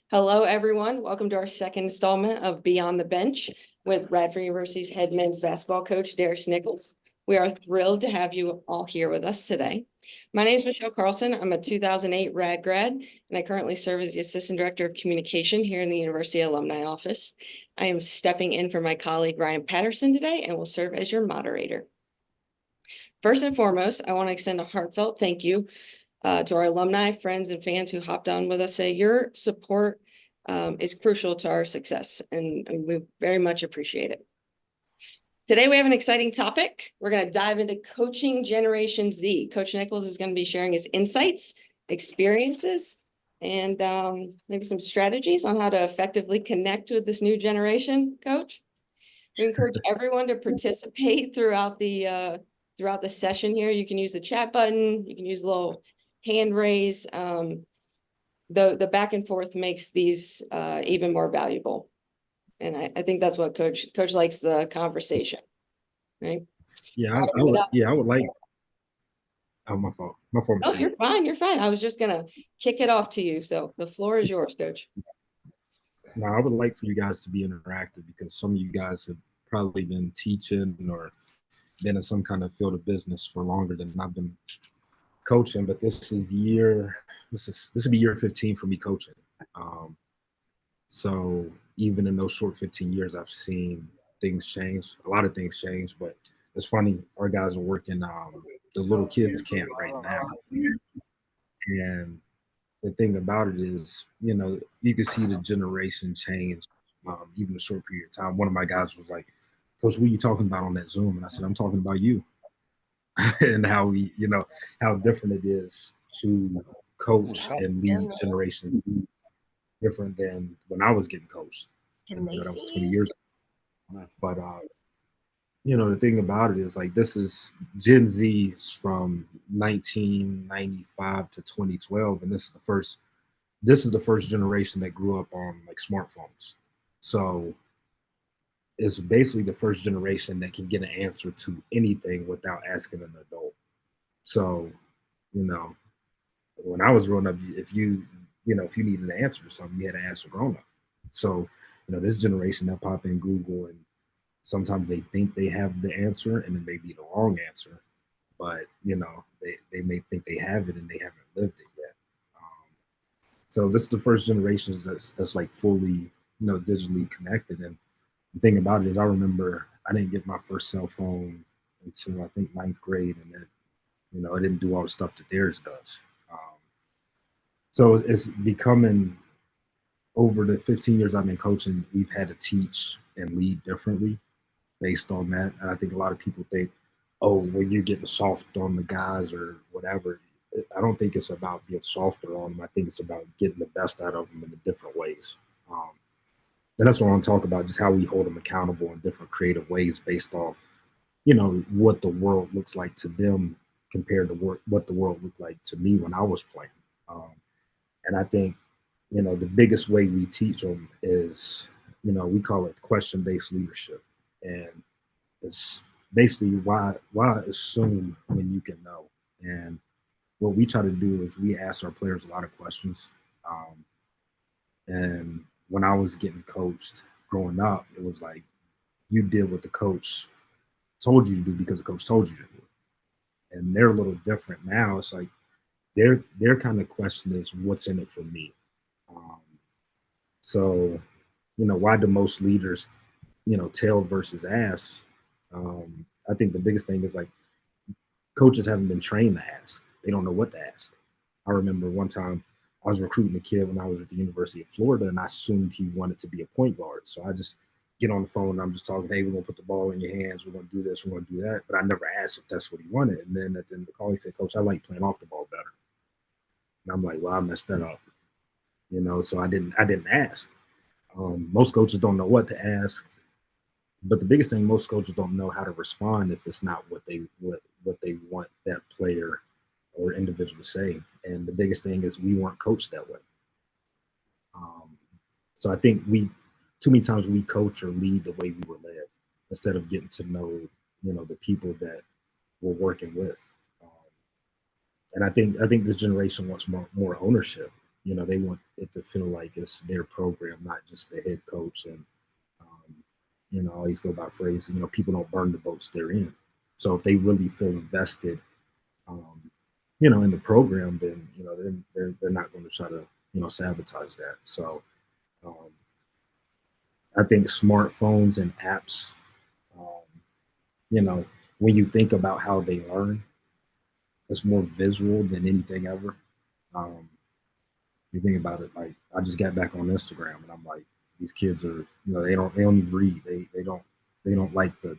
Hello, everyone. Welcome to our second installment of Beyond the Bench with Radford University's head men's basketball coach, Darris Nichols. We are thrilled to have you all here with us today. My name is Michelle Carlson. I'm a 2008 Rad grad, and I currently serve as the Assistant Director of Communication here in the University Alumni Office. I am stepping in for my colleague, Ryan Patterson, today, and will serve as your moderator. First and foremost, I want to extend a heartfelt thank you to our alumni, friends, and fans who hopped on with us. Your support is crucial to our success, and we very much appreciate it. Today, we have an exciting topic. We're going to dive into coaching Generation Z. Coach Nichols is going to be sharing his insights, experiences, and maybe some strategies on how to effectively connect with this new generation, Coach. We encourage everyone to participate throughout the session here. You can use the chat button. You can use the little hand raise. The back and forth makes these even more valuable. And I think that's what Coach likes, the conversation, right? Yeah, I would like. Oh, my fault. My fault. Oh, you're fine. You're fine. I was just gonna kick it off to you. So the floor is yours, Coach. Now, I would like for you guys to be interactive because some of you guys have probably been teaching or been in some kind of field of business for longer than I've been coaching. But this will be year 15 for me coaching. So even in those short 15 years, I've seen things change. A lot of things change, but it's funny. Our guys are working the little kids camp right now, and the thing about it is, you can see the generation change, even a short period of time. One of my guys was like, "Coach, what are you talking about on that Zoom?" And I said, "I'm talking about you," and how how different it is to coach and lead generations different than when I was getting coached. And, that was 20 years ago. But the thing about it is, like, this is Gen Z's from 1995 to 2012, and this is the first generation that grew up on like smartphones. So it's basically the first generation that can get an answer to anything without asking an adult. So, when I was growing up, if you needed an answer to something, you had to ask a grown up. So, this generation that pop in Google, and sometimes they think they have the answer and it may be the wrong answer, but they may think they have it and they haven't lived it yet. So this is the first generation that's like fully, digitally connected. And the thing about it is, I remember I didn't get my first cell phone until I think ninth grade, and then I didn't do all the stuff that theirs does. So it's becoming, over the 15 years I've been coaching, we've had to teach and lead differently based on that. And I think a lot of people think, oh, well, you're getting soft on the guys or whatever. I don't think it's about being softer on them. I think it's about getting the best out of them in the different ways. And that's what I want to talk about, just how we hold them accountable in different creative ways based off, what the world looks like to them compared to what the world looked like to me when I was playing. And I think, the biggest way we teach them is, we call it question-based leadership. And it's basically why assume when you can know. And what we try to do is we ask our players a lot of questions. And when I was getting coached growing up, it was like you did what the coach told you to do because the coach told you to do it. And they're a little different now. It's like their kind of question is, what's in it for me? So, why do most leaders, tell versus ask? I think the biggest thing is, like, coaches haven't been trained to ask. They don't know what to ask. I remember one time I was recruiting a kid when I was at the University of Florida, and I assumed he wanted to be a point guard. So I just get on the phone and I'm just talking, hey, we're going to put the ball in your hands. We're going to do this. We're going to do that. But I never asked if that's what he wanted. And then at the end of the call, he said, Coach, I like playing off the ball better. And I'm like, well, I messed that up. So I didn't ask. Most coaches don't know what to ask. But the biggest thing, most coaches don't know how to respond if it's not what they want that player or individual to say. And the biggest thing is we weren't coached that way. So I think too many times we coach or lead the way we were led instead of getting to know, the people that we're working with. And I think this generation wants more ownership. they want it to feel like it's their program, not just the head coach. And I always go by phrase, people don't burn the boats they're in. So if they really feel invested, um, in the program, then they're not going to try to sabotage that. So um, I think smartphones and apps, um, you know, when you think about how they learn, it's more visual than anything ever. Um, you think about it, like I just got back on Instagram, and I'm like, these kids are, they don't even read. They don't like the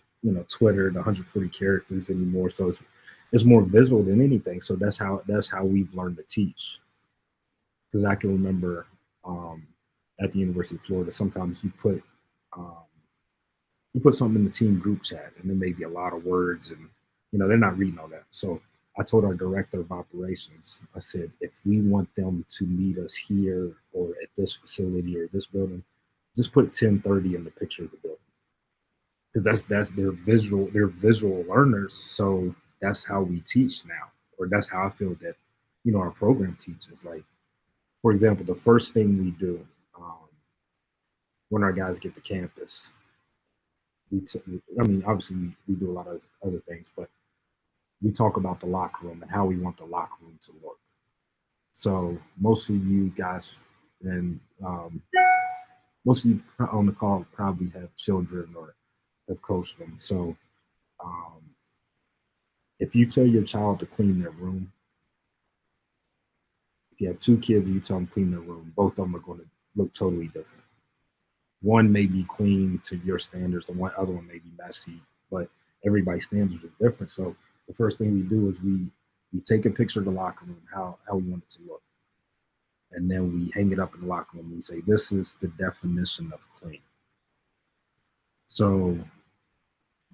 Twitter, the 140 characters anymore. So it's more visual than anything. So that's how we've learned to teach. Because I can remember um, at the University of Florida, sometimes um, you put something in the team group chat, and there may be a lot of words, and they're not reading all that. So I told our director of operations, I said, if we want them to meet us here or at this facility or this building, just put 10:30 in the picture of the building, because that's they're visual learners. So that's how we teach now, or that's how I feel that our program teaches. Like, for example, the first thing we do um, when our guys get to campus, I mean, obviously we do a lot of other things, but we talk about the locker room and how we want the locker room to look. So most of you guys and most of you on the call probably have children or have coached them. So um, if you tell your child to clean their room, if you have two kids and you tell them to clean their room, both of them are going to look totally different. One may be clean to your standards, the other one may be messy, but everybody's standards are different. So the first thing we do is we take a picture of the locker room, how we want it to look, and then we hang it up in the locker room. And we say, this is the definition of clean. So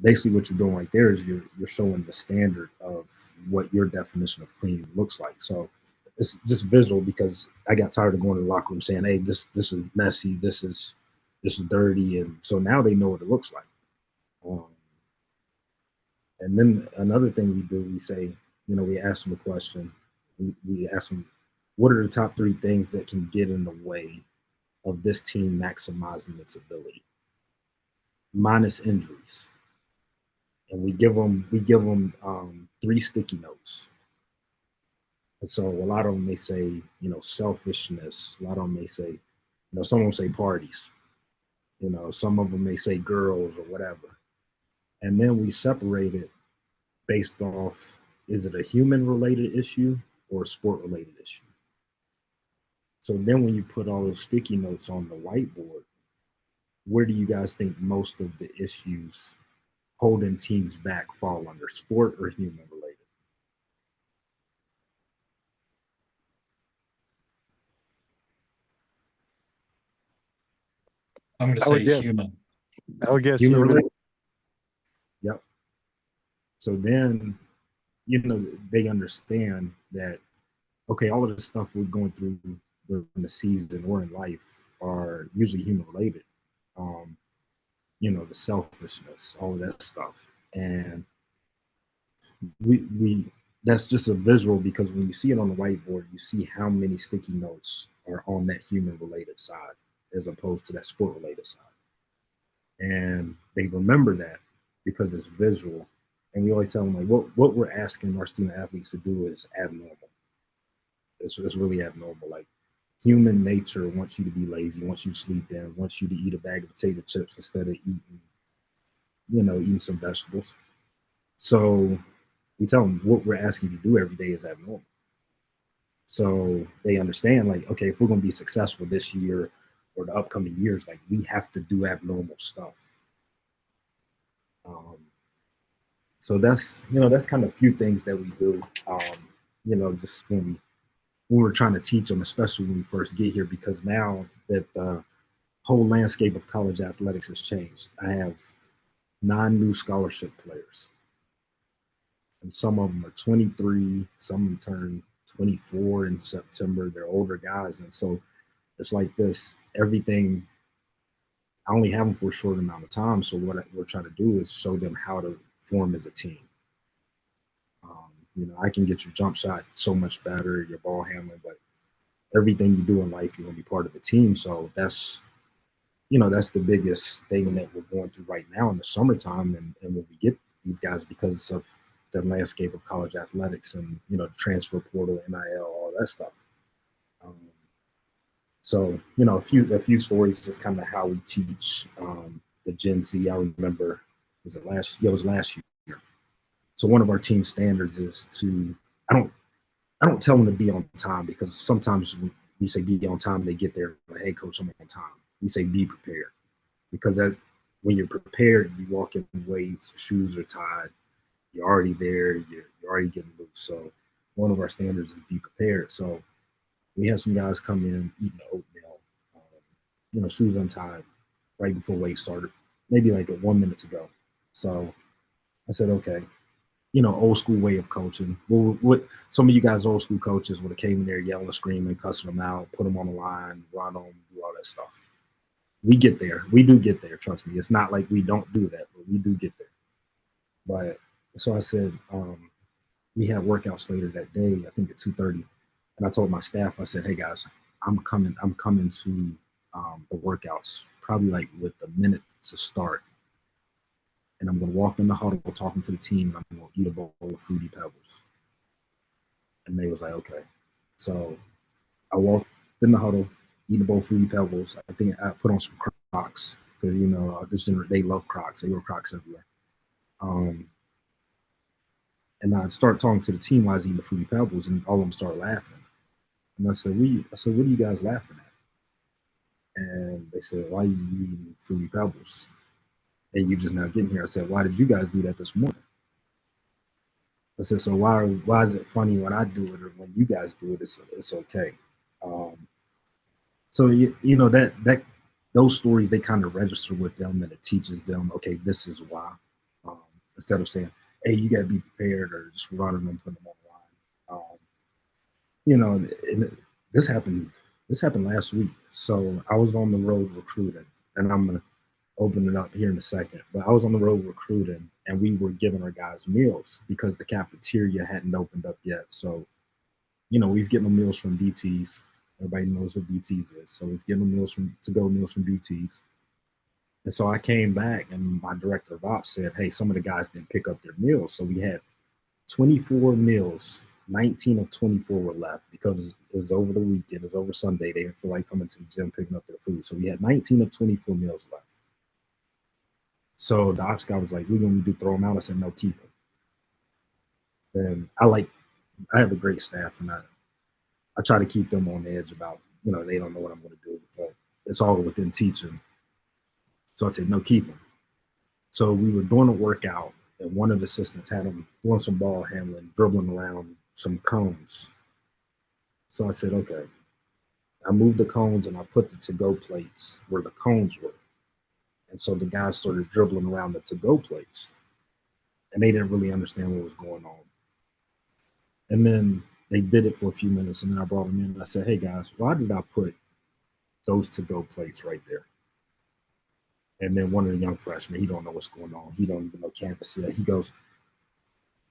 basically, what you're doing right there is you're showing the standard of what your definition of clean looks like. So it's just visual, because I got tired of going to the locker room saying, hey, this is messy, this is dirty, and so now they know what it looks like. Um, and then another thing we do, we say, we ask them a question. We ask them, what are the top three things that can get in the way of this team maximizing its ability, minus injuries? And we give them 3 sticky notes. And so a lot of them may say, selfishness. A lot of them may say, some will say parties. Some of them may say girls or whatever. And then we separate it based off, is it a human related issue or a sport related issue? So then when you put all those sticky notes on the whiteboard, where do you guys think most of the issues holding teams back fall under, sport or human related? I'm going to I would say guess. human. I would guess Human human. related? Yep. So then, they understand that, okay, all of the stuff we're going through during the season or in life are usually human related. Um, the selfishness, all of that stuff. And we that's just a visual, because when you see it on the whiteboard, you see how many sticky notes are on that human related side as opposed to that sport related side. And they remember that because it's visual. And we always tell them, like, what we're asking our student athletes to do is abnormal. It's really abnormal. Like, human nature wants you to be lazy, wants you to sleep in, wants you to eat a bag of potato chips instead of eating some vegetables. So we tell them what we're asking you to do every day is abnormal. So they understand, like, okay, if we're going to be successful this year or the upcoming years, like, we have to do abnormal stuff. So that's kind of a few things that we do. Just when we're trying to teach them, especially when we first get here, because now that the whole landscape of college athletics has changed. I have 9 new scholarship players, and some of them are 23. Some of them turn 24 in September. They're older guys, and so it's like this. Everything, I only have them for a short amount of time. So what we're trying to do is show them how to form as a team. I can get your jump shot so much better, your ball handling, but everything you do in life, you're gonna be part of a team. So that's, that's the biggest thing that we're going through right now in the summertime, and when we get these guys because of the landscape of college athletics and the transfer portal, NIL, all that stuff. Um, so a few stories, just kind of how we teach the Gen Z. I remember, was it last? Yeah, it was last year. So one of our team standards is to I don't I don't tell them to be on time, because sometimes when you say be on time, they get there like, hey coach, I'm on time. We say be prepared, because that when you're prepared, you walk in ways, shoes are tied, you're already there, you're already getting loose. So one of our standards is be prepared. So we had some guys come in eating oatmeal, shoes untied, right before weight started, maybe like 1 minute to go. So I said, okay, old school way of coaching. Well, what some of you guys, old school coaches, would have came in there yelling, screaming, cussing them out, put them on the line, run them, do all that stuff. We get there. We do get there. Trust me. It's not like we don't do that, but we do get there. But so I said, we had workouts later that day. I think at 2:30, and I told my staff, I said, hey guys, I'm coming. I'm coming to the workouts probably like with a minute to start, and I'm going to walk in the huddle talking to the team, and I'm going to eat a bowl of Fruity Pebbles. And they was like, okay. So I walked in the huddle, eat a bowl of Fruity Pebbles. I think I put on some Crocs, because they love Crocs. They wear Crocs everywhere. And I start talking to the team while I was eating the Fruity Pebbles, and all of them start laughing. And I said, what are you guys laughing at? And they said, why are you eating Fruity Pebbles? And you just now getting here. I said, why did you guys do that this morning? I said, so why is it funny when I do it, or when you guys do it, it's okay. So that those stories, they kind of register with them, and it teaches them, okay, this is why. Instead of saying, hey, you got to be prepared, or just running them, putting them on the line. And this happened last week. So I was on the road recruiting, and I'm gonna open it up here in a second. But I was on the road recruiting, and we were giving our guys meals because the cafeteria hadn't opened up yet. So he's getting the meals from BTs. Everybody knows what BTs is. So he's getting the meals from to-go meals from BTs. And so I came back, and my director of ops said, hey, some of the guys didn't pick up their meals. So we had 24 meals. 19 of 24 were left because it was over the weekend. It was over Sunday. They didn't feel like coming to the gym, picking up their food. So we had 19 of 24 meals left. So the ops guy was like, we're going to do throw them out. I said, no, keep them. And I have a great staff, and I try to keep them on edge about, they don't know what I'm going to do. So it's all within teaching. So I said, no, keep them. So we were doing a workout, and one of the assistants had him doing some ball handling, dribbling around some cones. So I said, okay. I moved the cones, and I put the to-go plates where the cones were. And so the guys started dribbling around the to-go plates, and they didn't really understand what was going on. And then they did it for a few minutes, and then I brought them in, and I said, hey guys, why did I put those to-go plates right there? And then one of the young freshmen, he don't know what's going on. He don't even know campus yet. He goes,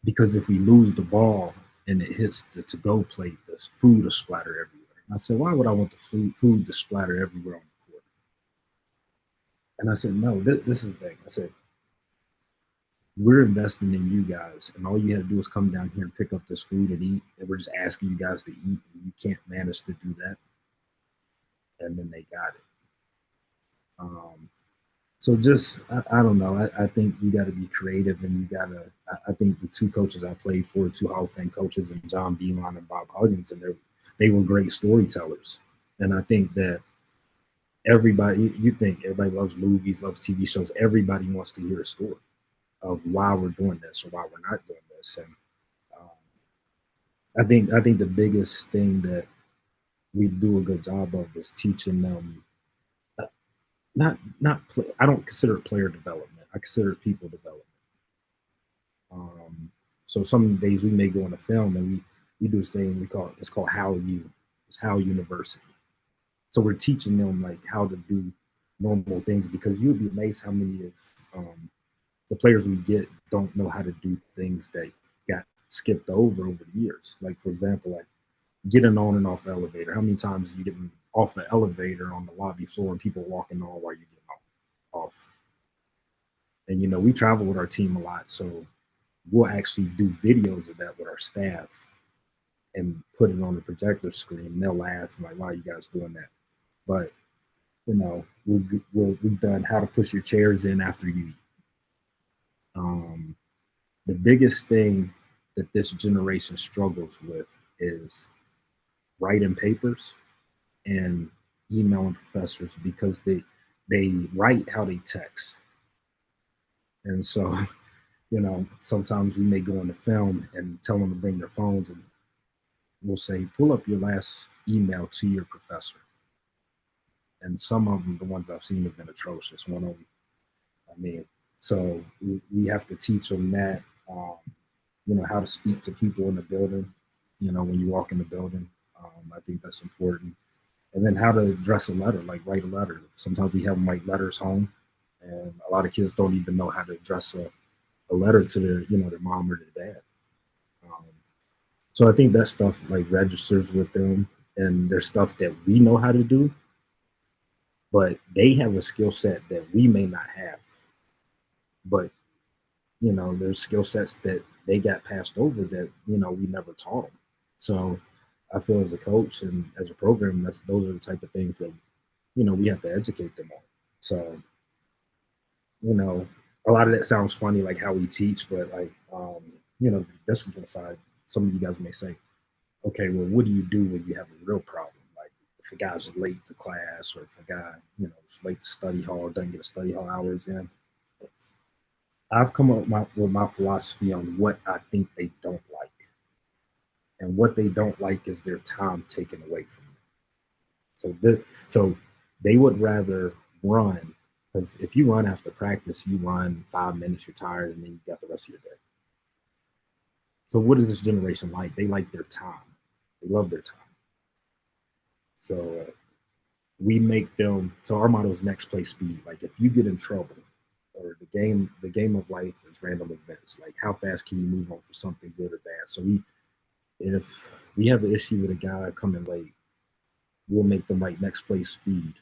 because if we lose the ball and it hits the to-go plate, there's food to splatter everywhere. And I said, why would I want the food to splatter everywhere on the court? And I said, no, this is the thing. I said, we're investing in you guys, and all you had to do is come down here and pick up this food and eat. And we're just asking you guys to eat, and you can't manage to do that. And then they got it. So just, I don't know. I think you got to be creative, and you got to, I think the two coaches I played for, two Hall of Fame coaches, and John Beeline and Bob Huggins, and they were great storytellers. And I think that you think everybody loves movies, loves TV shows. Everybody wants to hear a story of why we're doing this or why we're not doing this. And I think the biggest thing that we do a good job of is teaching them, I don't consider it player development. I consider it people development. So some days we may go in a film, and we do the same. It's called How You. It's How University. So we're teaching them like how to do normal things, because you'd be amazed how many of the players we get don't know how to do things that got skipped over the years. Like, for example, like getting on and off the elevator. How many times you getting off the elevator on the lobby floor and people walking on while you're getting off? And we travel with our team a lot, so we'll actually do videos of that with our staff and put it on the projector screen. And they'll laugh and like, "Why are you guys doing that?" But we've done how to push your chairs in after you eat. Um, the biggest thing that this generation struggles with is writing papers and emailing professors because they write how they text. And so, sometimes we may go into film and tell them to bring their phones, and we'll say, pull up your last email to your professor. And some of them, the ones I've seen, have been atrocious. One of them, I mean, so we have to teach them that, how to speak to people in the building, when you walk in the building. I think that's important. And then how to address a letter, like write a letter. Sometimes we have them write letters home, and a lot of kids don't even know how to address a letter to their mom or their dad. Um, so I think that stuff like registers with them, and there's stuff that we know how to do, but they have a skill set that we may not have. But there's skill sets that they got passed over that we never taught them. So I feel as a coach and as a program, those are the type of things that we have to educate them on. So a lot of that sounds funny, like how we teach, but like discipline side, some of you guys may say, okay, well, what do you do when you have a real problem? Like if a guy's late to class, or if a guy is late to study hall, doesn't get a study hall hours in. I've come up with my philosophy on what I think they don't like. And what they don't like is their time taken away from them. So they would rather run, because if you run after practice, you run 5 minutes, you're tired, and then you got the rest of your day. So what is this generation like? They like their time. They love their time. So we make them. So our motto is next play speed. Like if you get in trouble, or the game of life is random events. Like how fast can you move on for something good or bad? So if we have an issue with a guy coming late, we'll make them write next play speed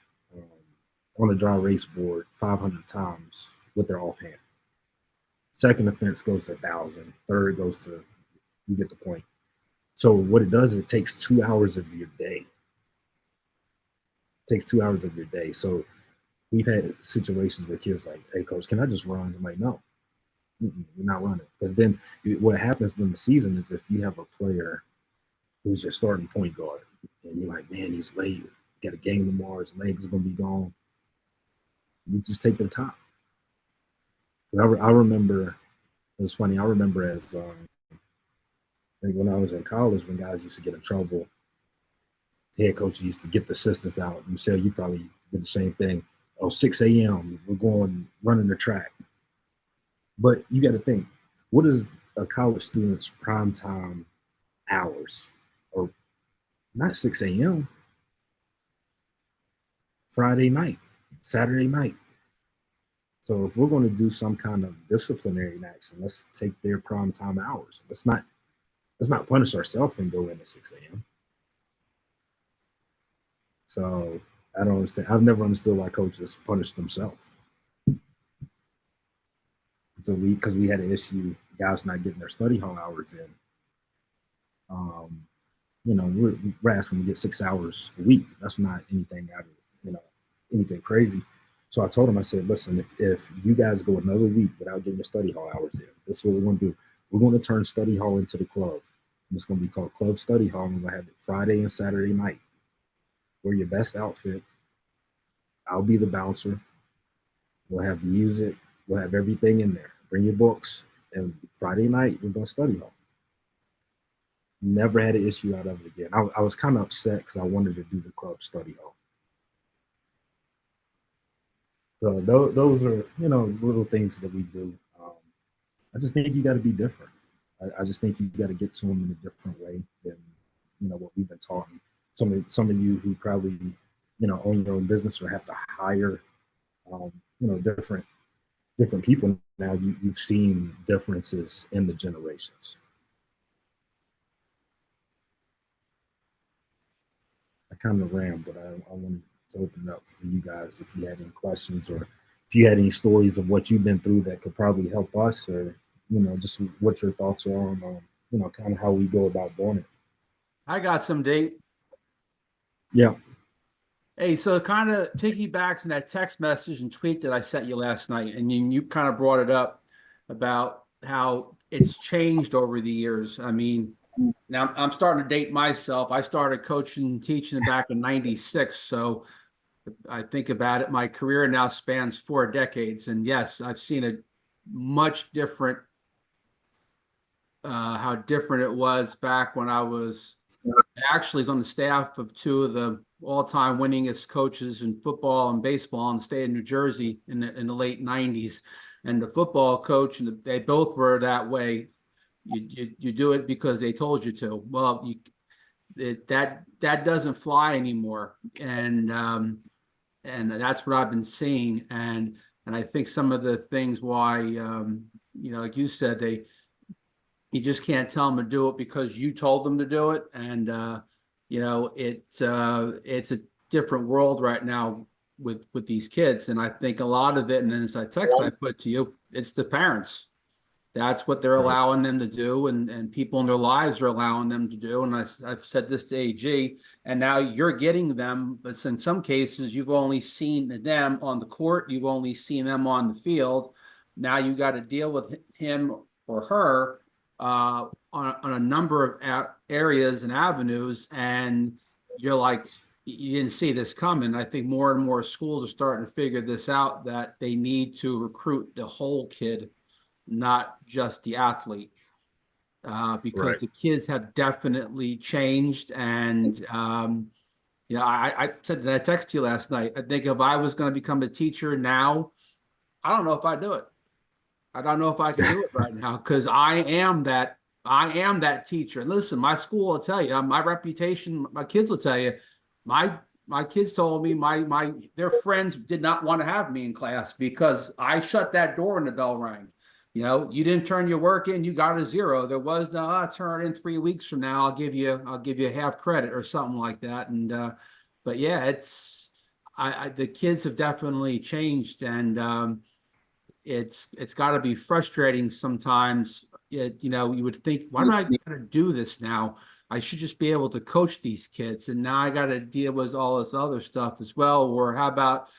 on a dry erase board 500 times with their offhand. Second offense goes to 1,000. Third goes to, you get the point. So what it does, it takes 2 hours of your day. It takes 2 hours of your day. So we've had situations where kids like, hey, coach, can I just run? I'm like, no, you're not running. Because then what happens during the season is if you have a player who's your starting point guard, and you're like, man, he's late, got a game tomorrow, his legs are going to be gone, you just take their time. I remember, it was funny, I remember as when I was in college, when guys used to get in trouble, the head coach used to get the assistants out. Michelle, you probably did the same thing. Oh, 6 a.m., we're going running the track. But you got to think, what is a college student's prime time hours? Or not 6 a.m., Friday night, Saturday night. So if we're going to do some kind of disciplinary action, let's take their prime time hours. Let's not punish ourselves and go in at 6 a.m. So I don't understand. I've never understood why coaches punish themselves. So because we had an issue, guys not getting their study hall hours in. We're asking them to get 6 hours a week. That's not anything out of anything crazy. So I told him, I said, listen, if you guys go another week without getting your study hall hours in, this is what we're going to do. We're going to turn study hall into the club. And it's going to be called Club Study Hall. And we're going to have it Friday and Saturday night. Wear your best outfit. I'll be the bouncer. We'll have music. We'll have everything in there. Bring your books. And Friday night, we're going to study hall. Never had an issue out of it again. I was kind of upset because I wanted to do the club study hall. So those are, little things that we do. I just think you got to be different. I just think you got to get to them in a different way than, what we've been taught. Some of you who probably, own your own business or have to hire, different people now, you've seen differences in the generations. kind of ran, but I wanted to open it up for you guys if you had any questions or if you had any stories of what you've been through that could probably help us, or just what your thoughts are on kind of how we go about doing it. I got some date. Yeah. Hey, so it kind of piggybacks in that text message and tweet that I sent you last night, and you kind of brought it up about how it's changed over the years. I mean, now I'm starting to date myself. I started coaching and teaching back in '96, so I think about it, my career now spans 4 decades, and yes, I've seen a much different, how different it was back when I was actually on the staff of two of the all-time winningest coaches in football and baseball in the state of New Jersey in the late '90s. And the football coach, and they both were that way. You do it because they told you to. Well, that doesn't fly anymore, and that's what I've been seeing. And I think some of the things why, like you said, you just can't tell them to do it because you told them to do it. And, it's a different world right now with these kids. And I think a lot of it, and as I text I put to you, it's the parents. That's what they're allowing them to do, and people in their lives are allowing them to do. And I've said this to AG, and now you're getting them, but in some cases, you've only seen them on the court, you've only seen them on the field. Now you got to deal with him or her on a number of areas and avenues, and you're like, you didn't see this coming. I think more and more schools are starting to figure this out, that they need to recruit the whole kid, not just the athlete, because the kids have definitely changed. And I said that I texted you last night. I think if I was going to become a teacher now, I don't know if I do it. I don't know if I can do it right now, because I am that teacher. And listen, my school will tell you, my reputation, my kids will tell you, my kids told me their friends did not want to have me in class because I shut that door and the bell rang. You didn't turn your work in, you got a 0. There was no, I'll turn it in 3 weeks from now. I'll give you half credit or something like that. And but yeah, the kids have definitely changed, and it's got to be frustrating sometimes. You would think, why do I gotta do this now? I should just be able to coach these kids, and now I got to deal with all this other stuff as well. Or how about,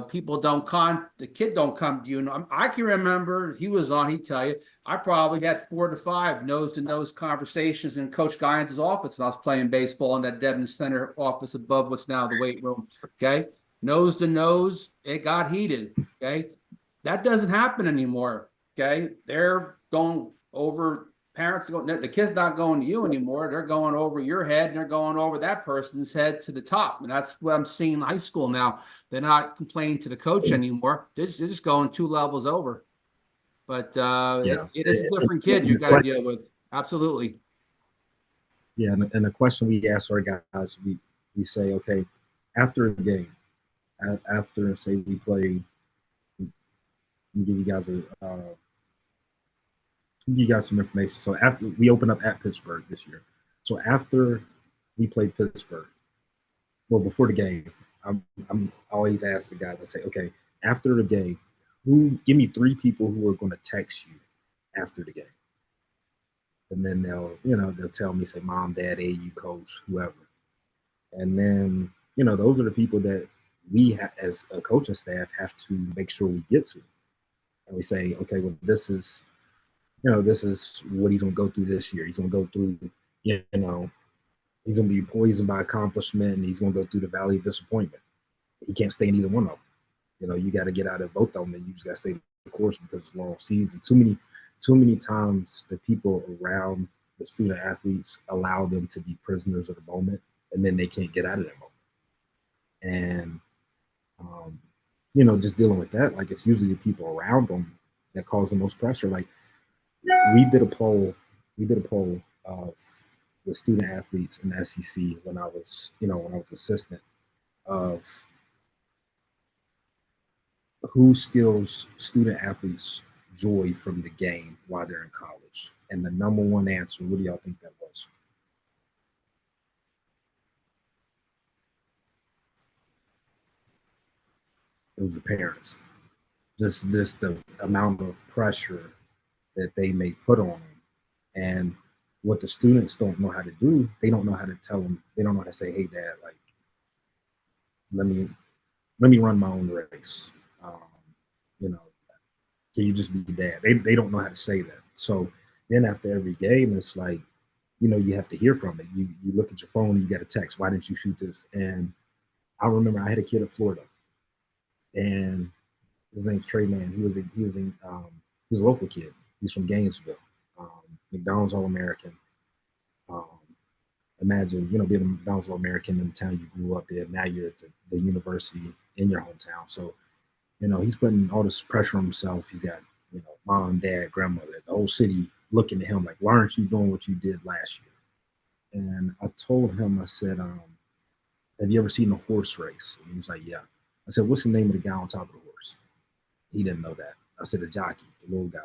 people the kid don't come to you. I can remember he was on, he'd tell you, I probably had 4 to 5 nose-to-nose conversations in Coach Guines's office when I was playing baseball in that Devon Center office above what's now the weight room. Okay. Nose to nose, it got heated. Okay. That doesn't happen anymore. Okay. They're going over, parents going, the kid's not going to you anymore. They're going over your head, and they're going over that person's head to the top. And that's what I'm seeing in high school now. They're not complaining to the coach anymore. They're just going 2 levels over. But it is a different kid you got to deal with. Absolutely. Yeah. And the question we ask our guys, we say, okay, after a game, after, say, we play, give you guys some information. So after we open up at Pittsburgh this year, so after we played Pittsburgh, well, before the game, I'm always ask the guys. I say, okay, after the game, give me 3 people who are going to text you after the game, and then they'll tell me, say, mom, dad, AU coach, whoever, and then those are the people that we as a coaching staff have to make sure we get to. And we say, okay, well, this is what he's going to go through this year. He's going to go through, he's going to be poisoned by accomplishment, and he's going to go through the valley of disappointment. He can't stay in either one of them. You got to get out of both of them, and you just got to stay the course because it's a long season. Too many times the people around the student athletes allow them to be prisoners of the moment, and then they can't get out of that moment. And just dealing with that, like, it's usually the people around them that cause the most pressure. Like, we did a poll of the student athletes in the SEC when I was assistant, of who steals student athletes joy from the game while they're in college. And the number one answer, what do y'all think that was? It was the parents. Just the amount of pressure that they may put on them, and what the students don't know how to do, they don't know how to tell them. They don't know how to say, "Hey, Dad, like let me run my own race." Um, you know, can you just be dad? They don't know how to say that. So then after every game, it's like, you have to hear from it. You look at your phone, you get a text. Why didn't you shoot this? And I remember I had a kid in Florida, and his name's Trey Man. He was a local kid. He's from Gainesville, McDonald's All American. Um, Imagine, being a McDonald's All American in the town you grew up in. Now you're at the university in your hometown. So, he's putting all this pressure on himself. He's got, mom, dad, grandmother, the whole city looking at him like, why aren't you doing what you did last year? And I told him, I said, have you ever seen a horse race? And he was like, yeah. I said, what's the name of the guy on top of the horse? He didn't know that. I said, a jockey, the little guy.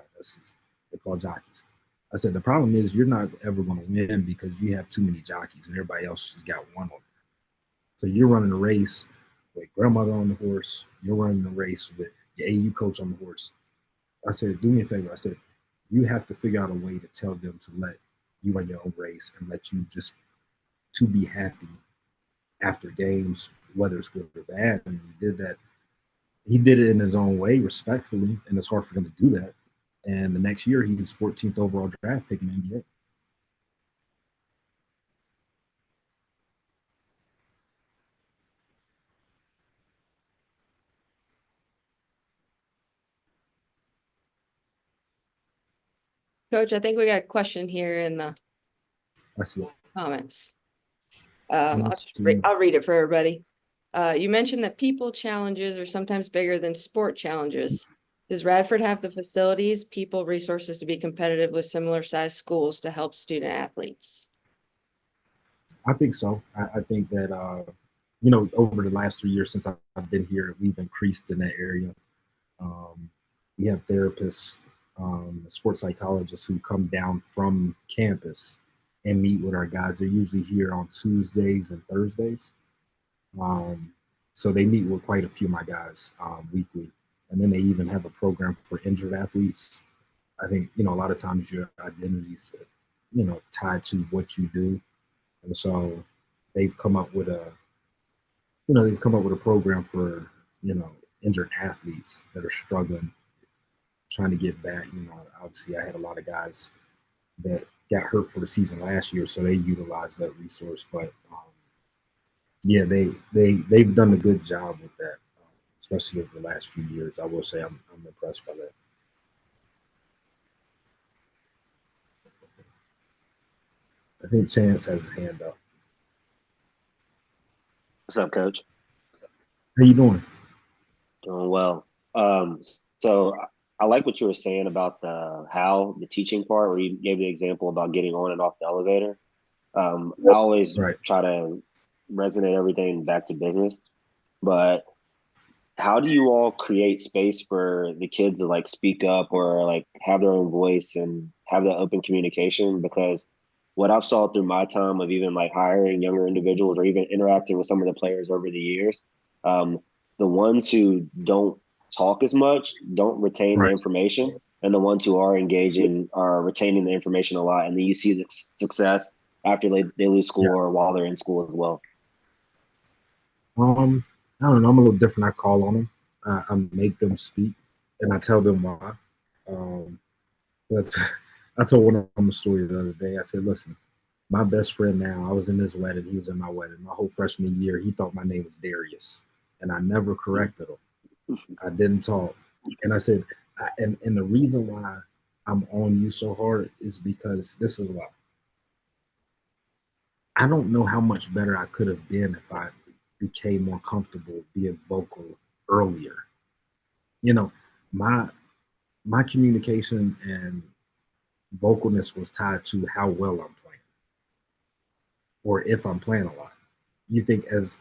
They're called jockeys. I said, the problem is you're not ever going to win because you have too many jockeys and everybody else has got one on it. So you're running a race with grandmother on the horse. You're running a race with your AU coach on the horse. I said, do me a favor. I said, you have to figure out a way to tell them to let you run your own race and let you just to be happy after games, whether it's good or bad. And he did that. He did it in his own way, respectfully, and it's hard for him to do that. And the next year, he's 14th overall draft pick in the NBA. Coach, I think we got a question here in the I see. comments. Let's see. I'll read it for everybody. You mentioned that people challenges are sometimes bigger than sport challenges. Does Radford have the facilities, people, resources to be competitive with similar sized schools to help student athletes? I think so. I think that, over the last 3 years since I've been here, we've increased in that area. We have therapists, sports psychologists who come down from campus and meet with our guys. They're usually here on Tuesdays and Thursdays. So they meet with quite a few of my guys weekly. And then they even have a program for injured athletes. I think, a lot of times your identity's, tied to what you do. And so they've come up with a program for, injured athletes that are struggling, trying to get back. Obviously I had a lot of guys that got hurt for the season last year, so they utilized that resource. But yeah, they've done a good job with that, especially over the last few years. I will say I'm impressed by that. I think Chance has his hand up. What's up, Coach? How you doing? Doing well. So I like what you were saying about the teaching part, where you gave the example about getting on and off the elevator. I always try to resonate everything back to business, but how do you all create space for the kids to like speak up or like have their own voice and have that open communication? Because what I've saw through my time of even like hiring younger individuals or even interacting with some of the players over the years, the ones who don't talk as much don't retain the information, and the ones who are engaging are retaining the information a lot. And then you see the success after they lose school or while they're in school as well. I don't know. I'm a little different. I call on them. I make them speak, and I tell them why. But I told one of them a story the other day. I said, listen, my best friend now, I was in his wedding. He was in my wedding. My whole freshman year, he thought my name was Darius, and I never corrected him. I didn't talk. And I said, and the reason why I'm on you so hard is because this is why. I don't know how much better I could have been if I became more comfortable being vocal earlier. My communication and vocalness was tied to how well I'm playing, or if I'm playing a lot. You think as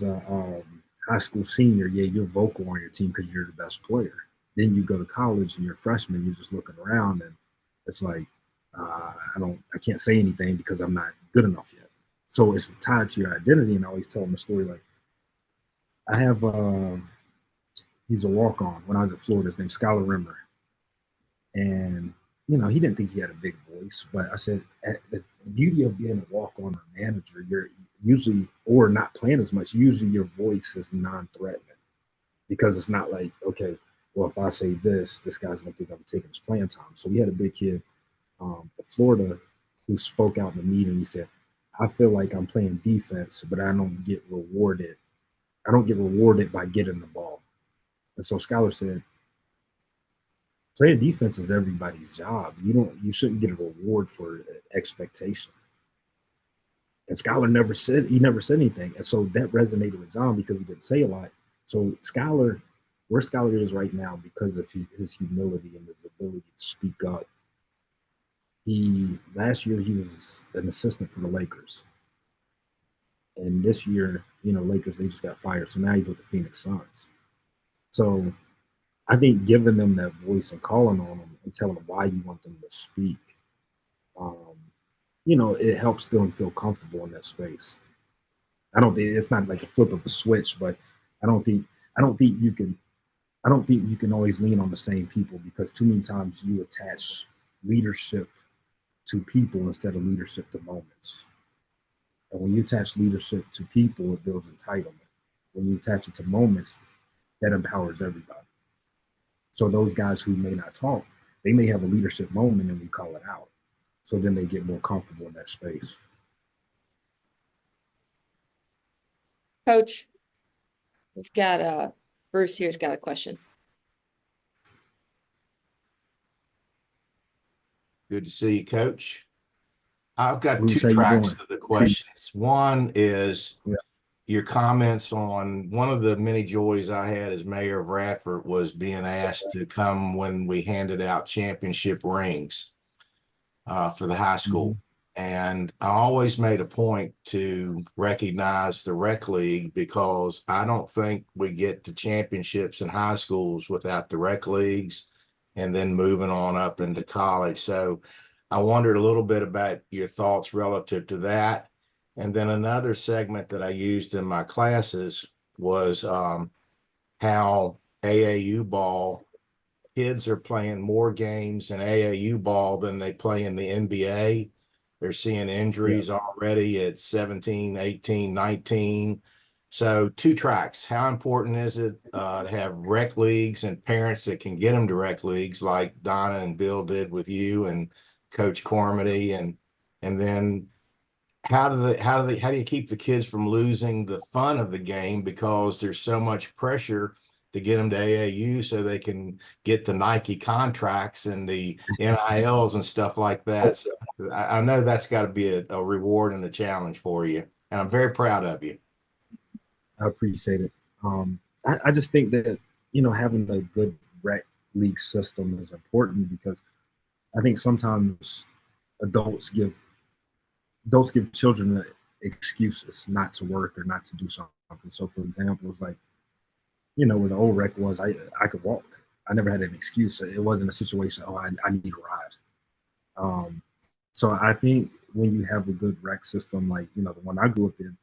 a high school senior, yeah, you're vocal on your team because you're the best player. Then you go to college and you're a freshman, you're just looking around and it's like, I can't say anything because I'm not good enough yet. So it's tied to your identity. And I always tell them the story, like I have he's a walk-on when I was at Florida. His name's Skylar Rimmer. And, you know, he didn't think he had a big voice, but I said, the beauty of being a walk-on or manager, you're usually, or not playing as much, usually your voice is non-threatening because it's not like, okay, well, if I say this guy's going to think I'm taking his playing time. So we had a big kid at Florida who spoke out in the meeting. He said, I feel like I'm playing defense, but I don't get rewarded. I don't get rewarded by getting the ball. And so Skylar said, playing defense is everybody's job. You shouldn't get a reward for expectation. And Skylar never said anything. And so that resonated with John because he didn't say a lot. So Skylar, where Skylar is right now, because of his humility and his ability to speak up. Last year he was an assistant for the Lakers. And this year, you know, Lakers, they just got fired. So now he's with the Phoenix Suns. So I think giving them that voice and calling on them and telling them why you want them to speak, you know, it helps them feel comfortable in that space. I don't think it's not like a flip of a switch, but I don't think you can always lean on the same people because too many times you attach leadership to people instead of leadership to moments. And when you attach leadership to people, it builds entitlement. When you attach it to moments, that empowers everybody. So those guys who may not talk, they may have a leadership moment and we call it out. So then they get more comfortable in that space. Coach, we've got Bruce here's got a question. Good to see you, Coach. I've got Bruce, two how you tracks doing? of the questions. One is your comments on one of the many joys I had as mayor of Radford was being asked to come when we handed out championship rings for the high school. And I always made a point to recognize the rec league because I don't think we get to championships in high schools without the rec leagues and then moving on up into college. So I wondered a little bit about your thoughts relative to that. And then another segment that I used in my classes was how AAU ball, kids are playing more games in AAU ball than they play in the NBA. They're seeing injuries already at 17, 18, 19. So two tracks. How important is it to have rec leagues and parents that can get them to rec leagues like Donna and Bill did with you and Coach Cormody, and then how do you keep the kids from losing the fun of the game because there's so much pressure to get them to AAU so they can get the Nike contracts and the NILs and stuff like that. So I know that's got to be a reward and a challenge for you, and I'm very proud of you. I appreciate it. I just think that, you know, having a good rec league system is important because I think sometimes adults give children excuses not to work or not to do something. So, for example, it's like, you know, where the old rec was, I could walk. I never had an excuse. It wasn't a situation, oh, I need a ride. So I think when you have a good rec system, like, you know, the one I grew up in,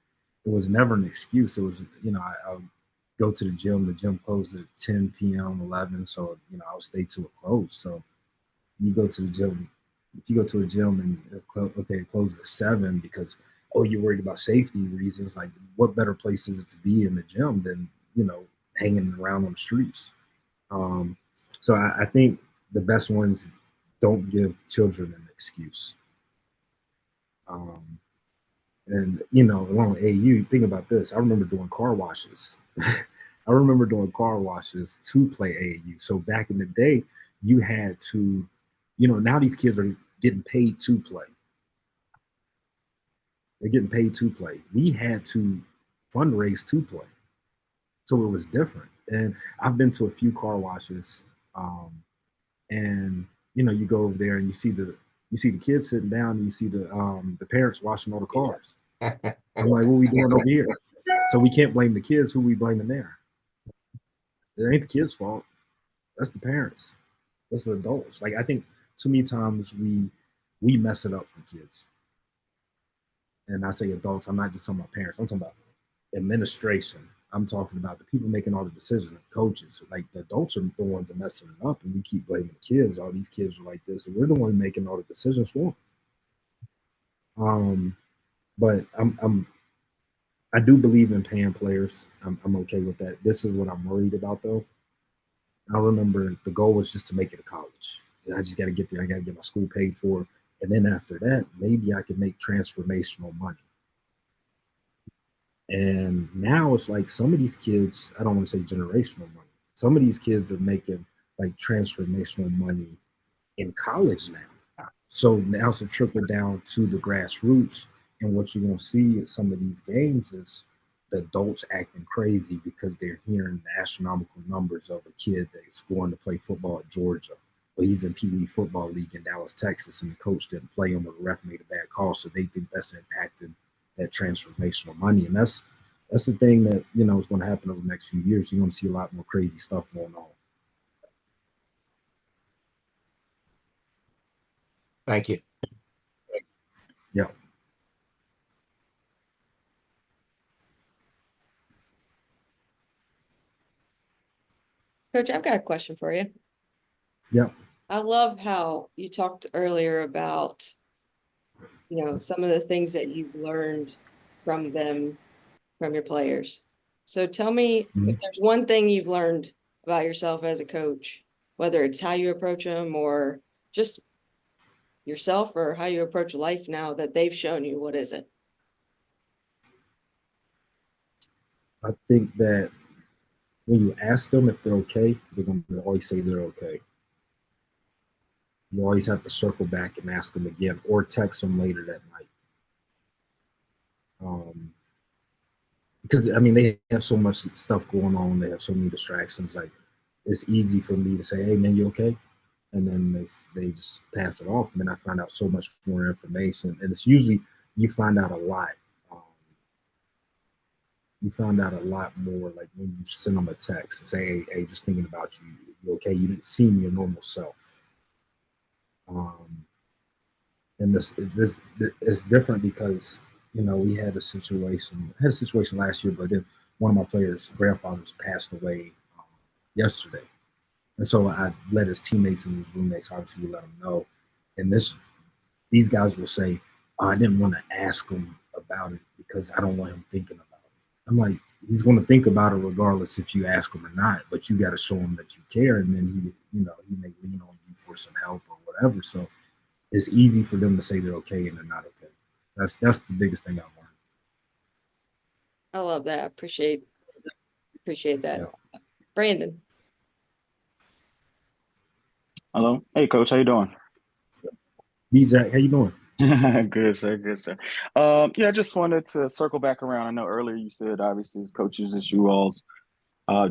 it was never an excuse. It was, you know, I would go to the gym closed at 10 p.m., 11. So, you know, I would stay till it closed. So you go to the gym, if you go to a gym and it closes at 7 because, oh, you're worried about safety reasons, like what better place is it to be in the gym than, you know, hanging around on the streets? So I think the best ones don't give children an excuse. And, you know, along with AU, think about this. I remember doing car washes. I remember doing car washes to play AAU. So back in the day, you had to, you know, now these kids are getting paid to play. They're getting paid to play. We had to fundraise to play. So it was different. And I've been to a few car washes, and, you know, you go over there and you see the kids sitting down and you see the parents washing all the cars. I'm like, what are we doing over here? So we can't blame the kids. Who we blaming there? It ain't the kids' fault. That's the parents. That's the adults. Like, I think too many times we mess it up for kids. And I say adults, I'm not just talking about parents. I'm talking about administration. I'm talking about the people making all the decisions, the coaches. Like the adults are the ones that are messing it up, and we keep blaming the kids. All these kids are like this, and we're the ones making all the decisions for them. But I do believe in paying players. I'm okay with that. This is what I'm worried about, though. I remember the goal was just to make it to college. I just got to get there. I got to get my school paid for, and then after that, maybe I could make transformational money. And now it's like some of these kids, I don't want to say generational money. Some of these kids are making like transformational money in college now. So now it's a trickle down to the grassroots. And what you're going to see at some of these games is the adults acting crazy because they're hearing the astronomical numbers of a kid that's going to play football at Georgia. But he's in Pee Wee Football League in Dallas, Texas, and the coach didn't play him or the ref made a bad call. So they think that's impacting that transformational money. And that's the thing that, you know, is going to happen over the next few years. You're going to see a lot more crazy stuff going on. Thank you. Yeah. Coach, I've got a question for you. Yeah. I love how you talked earlier about, you know, some of the things that you've learned from them, from your players. So tell me if there's one thing you've learned about yourself as a coach, whether it's how you approach them or just yourself or how you approach life now that they've shown you. What is it? I think that when you ask them if they're okay, they're going to always say they're okay. You always have to circle back and ask them again or text them later that night. Because, I mean, they have so much stuff going on. They have so many distractions. Like, it's easy for me to say, hey, man, you okay? And then they just pass it off. And then I find out so much more information. And it's usually, you find out a lot. You find out a lot more, like when you send them a text and say, hey, just thinking about you. You okay? You didn't seem your normal self. And this is different because, you know, we had a situation last year, but then one of my players' grandfathers passed away yesterday. And so I let his teammates and his roommates, obviously, we let them know. And these guys will say, oh, I didn't want to ask him about it because I don't want him thinking about it. I'm like, he's going to think about it regardless if you ask him or not, but you got to show him that you care. And then he may lean on you for some help or whatever. So it's easy for them to say they're okay and they're not okay. That's the biggest thing I've learned. I love that. Appreciate that. Yeah. Brandon. Hello. Hey, Coach. How you doing? DJ, how you doing? Good, sir. Good, sir. Yeah, I just wanted to circle back around. I know earlier you said, obviously, as coaches, it's you all's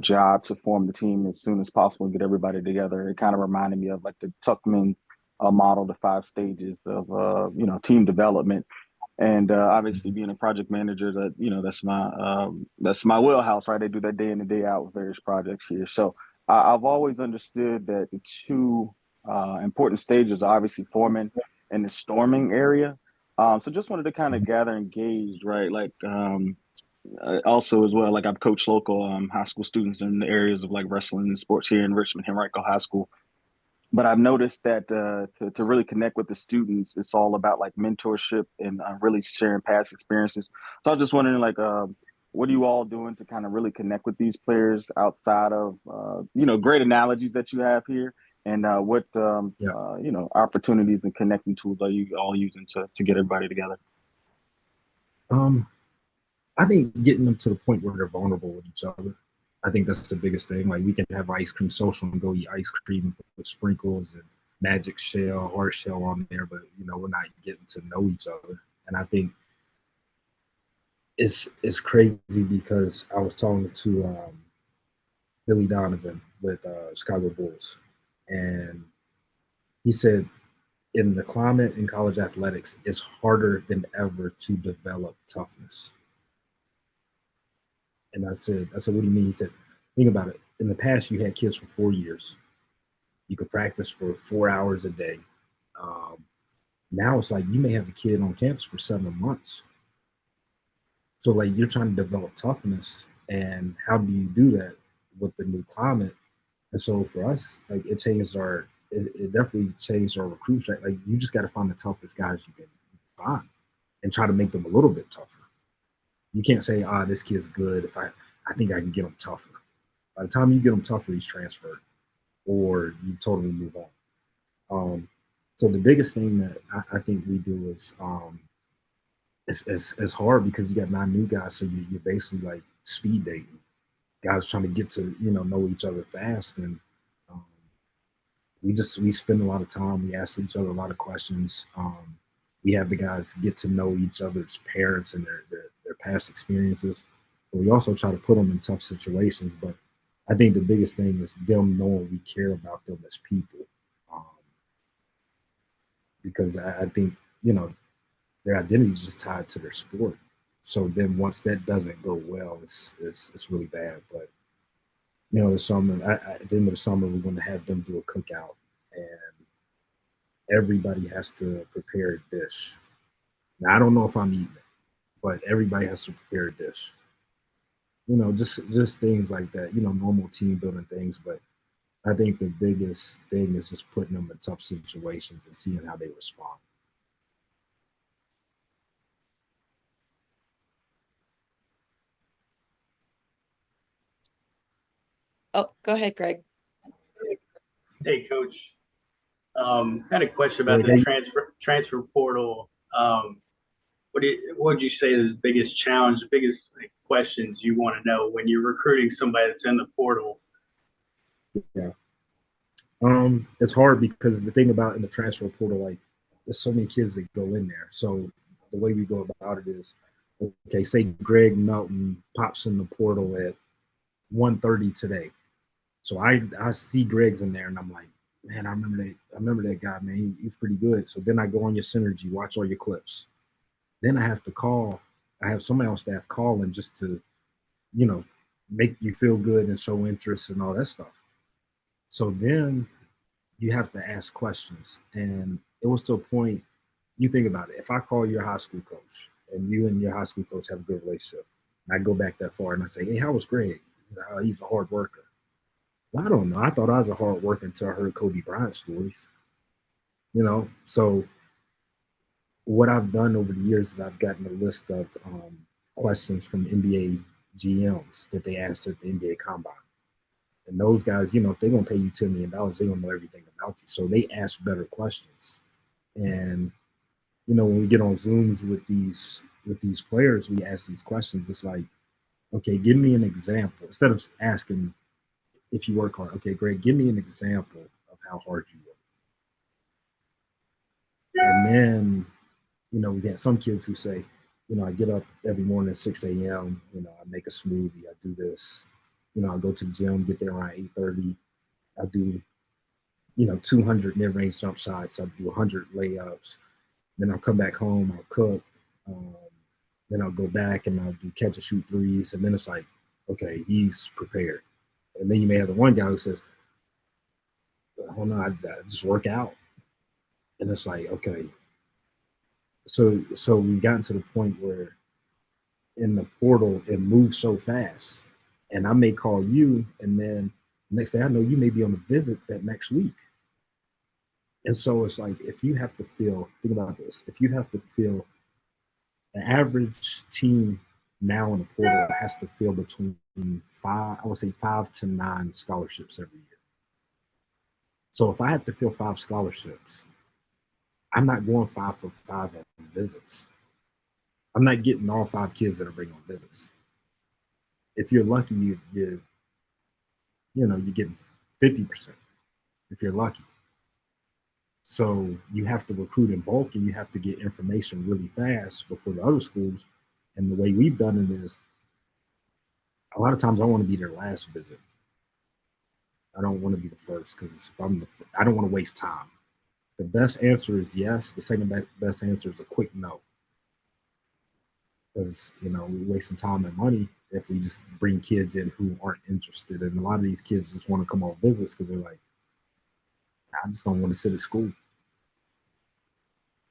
job to form the team as soon as possible and get everybody together. It kind of reminded me of like the Tuckman model, the 5 stages of team development. And obviously, being a project manager, that's my wheelhouse, right? They do that day in and day out with various projects here. So I've always understood that the two important stages are obviously forming and the storming area. So just wanted to kind of gather and gauge, right? Like also as well, like I've coached local high school students in the areas of like wrestling and sports here in Richmond, Henrico High School. But I've noticed that to really connect with the students, it's all about like mentorship and really sharing past experiences. So I was just wondering, like, what are you all doing to kind of really connect with these players outside of, great analogies that you have here? And what opportunities and connecting tools are you all using to get everybody together? I think getting them to the point where they're vulnerable with each other. I think that's the biggest thing. Like we can have ice cream social and go eat ice cream with sprinkles and magic shell, hard shell on there, but we're not getting to know each other. And I think it's crazy because I was talking to Billy Donovan with Chicago Bulls, and he said in the climate in college athletics, it's harder than ever to develop toughness. And I said, what do you mean? He said, think about it. In the past, you had kids for 4 years. You could practice for 4 hours a day. Now it's like you may have a kid on campus for 7 months. So like you're trying to develop toughness And how do you do that with the new climate? And so for us, like it definitely changed our recruit track. Like you just got to find the toughest guys you can find and try to make them a little bit tougher. You can't say, this kid's good. I think I can get him tougher. By the time you get him tougher, he's transferred or you totally move on. So the biggest thing that I think we do is it's hard because you got 9 new guys, so you're basically like speed dating. Guys trying to get to know each other fast, and um, we spend a lot of time. We ask each other a lot of questions. We have the guys get to know each other's parents and their past experiences, but we also try to put them in tough situations. But I think the biggest thing is them knowing we care about them as people. Because I think, their identity is just tied to their sport. So then once that doesn't go well, it's really bad. But, the summer, at the end of the summer, we're going to have them do a cookout and everybody has to prepare a dish. Now, I don't know if I'm eating it, but everybody has to prepare a dish. Just things like that, normal team building things. But I think the biggest thing is just putting them in tough situations and seeing how they respond. Oh, go ahead, Greg. Hey, Coach. Had a question about the transfer portal. What would you say is the biggest challenge, the biggest questions you want to know when you're recruiting somebody that's in the portal? Yeah. It's hard because the thing about in the transfer portal, like there's so many kids that go in there. So the way we go about it is, okay, say Greg Melton pops in the portal at 1:30 today. So I see Greg's in there and I'm like, man, I remember that guy, man. He's pretty good. So then I go on your Synergy, watch all your clips. Then I have somebody on staff calling just to, make you feel good and show interest and all that stuff. So then you have to ask questions. And it was to a point, you think about it. If I call your high school coach and you and your high school coach have a good relationship, and I go back that far and I say, hey, how was Greg? He's a hard worker. Well, I don't know. I thought I was a hard worker until I heard Kobe Bryant stories. So what I've done over the years is I've gotten a list of questions from NBA GMs that they asked at the NBA Combine. And those guys, if they're going to pay you $10 million, they're going to know everything about you. So they ask better questions. And, when we get on Zooms with these players, we ask these questions. It's like, okay, give me an example. Instead of asking if you work hard, okay, Greg, give me an example of how hard you work. And then, we get some kids who say, I get up every morning at 6 a.m., I make a smoothie, I do this. I go to the gym, get there around 8:30. I do, 200 mid-range jump shots. I do 100 layups. Then I'll come back home, I'll cook. Then I'll go back and I'll do catch and shoot threes. And then it's like, okay, he's prepared. And then you may have the one guy who says, oh no, I just work out. And it's like, okay. So we've gotten to the point where in the portal, it moves so fast. And I may call you, and then next thing I know, you may be on a visit that next week. And so it's like, if you have to think about this, if you have to fill, the average team now in the portal has to fill between 5 to 9 scholarships every year. So if I have to fill 5 scholarships, I'm not going 5 for 5 on visits. I'm not getting all 5 kids that are bringing on visits. If you're lucky, you're getting 50%. If you're lucky. So you have to recruit in bulk and you have to get information really fast before the other schools. And the way we've done it is a lot of times I want to be their last visit. I don't want to be the first because I don't want to waste time. The best answer is yes. The second best answer is a quick no. Because, we're wasting time and money if we just bring kids in who aren't interested. And a lot of these kids just want to come on visits because they're like, I just don't want to sit at school.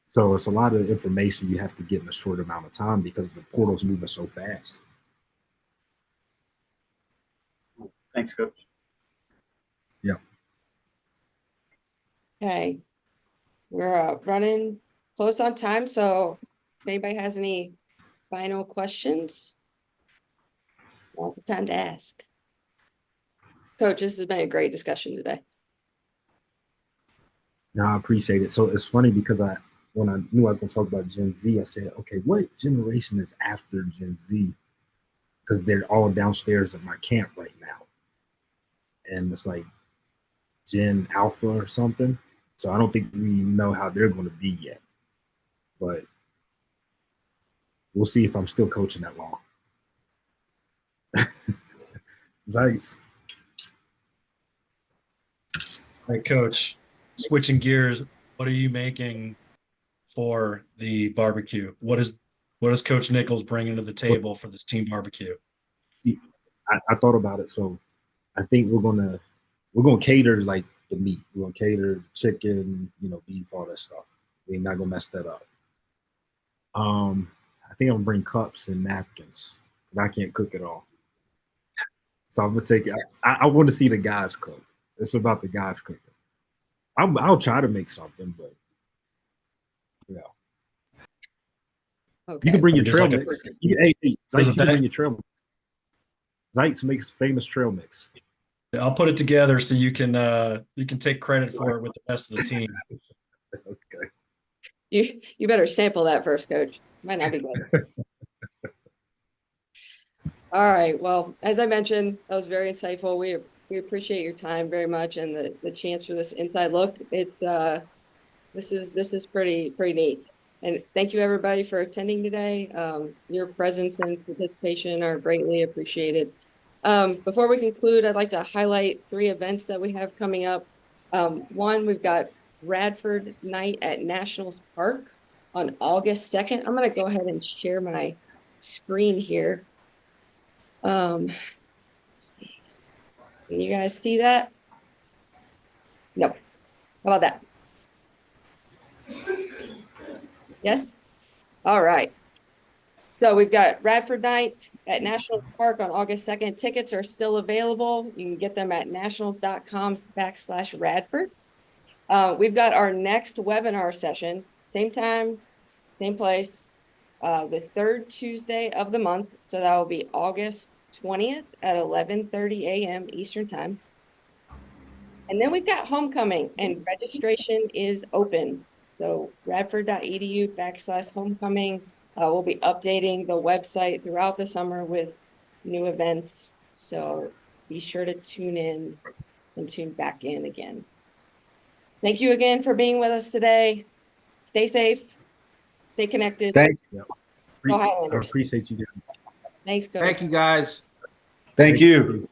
So it's a lot of information you have to get in a short amount of time because the portal's moving so fast. Thanks, Coach. Yeah. Okay. We're running close on time, so if anybody has any final questions, now's the time to ask. Coach, this has been a great discussion today. No, I appreciate it. So it's funny because when I knew I was going to talk about Gen Z, I said, okay, what generation is after Gen Z? Because they're all downstairs at my camp right now. And it's like Gen Alpha or something. So I don't think we know how they're going to be yet. But we'll see if I'm still coaching that long. Zeiss. All right, Coach, switching gears, what are you making for the barbecue? What is Coach Nichols bringing to the table for this team barbecue? See, I thought about it. So I think we're gonna cater like the meat. We're gonna cater chicken, beef, all that stuff. We're not gonna mess that up. I think I'm gonna bring cups and napkins because I can't cook it all. So I'm gonna take it. I want to see the guys cook. It's about the guys cooking. I'll try to make something, but Okay. you can bring your Just trail like mix. Hey, Zeiss, you can bag? bring your trail mix. Zeiss makes famous trail mix. I'll put it together so you can take credit for it with the rest of the team. Okay. You better sample that first, Coach. Might not be good. All right. Well, as I mentioned, that was very insightful. We appreciate your time very much and the chance for this inside look. It's this is pretty neat. And thank you everybody for attending today. Your presence and participation are greatly appreciated. Before we conclude, I'd like to highlight 3 events that we have coming up. One, we've got Radford Night at Nationals Park on August 2nd. I'm going to go ahead and share my screen here. Let's see. Can you guys see that? No. How about that? Yes? All right. So we've got Radford Night at Nationals Park on August 2nd. Tickets are still available. You can get them at nationals.com/Radford. We've got our next webinar session, same time, same place, the 3rd Tuesday of the month. So that will be August 20th at 11:30 a.m. Eastern Time. And then we've got homecoming and registration is open. So radford.edu/homecoming. We'll be updating the website throughout the summer with new events. So be sure to tune in and tune back in again. Thank you again for being with us today. Stay safe, stay connected. Thank you. Go I Highlanders. appreciate you guys. Thanks, Coach. Thank you, guys. Thank you.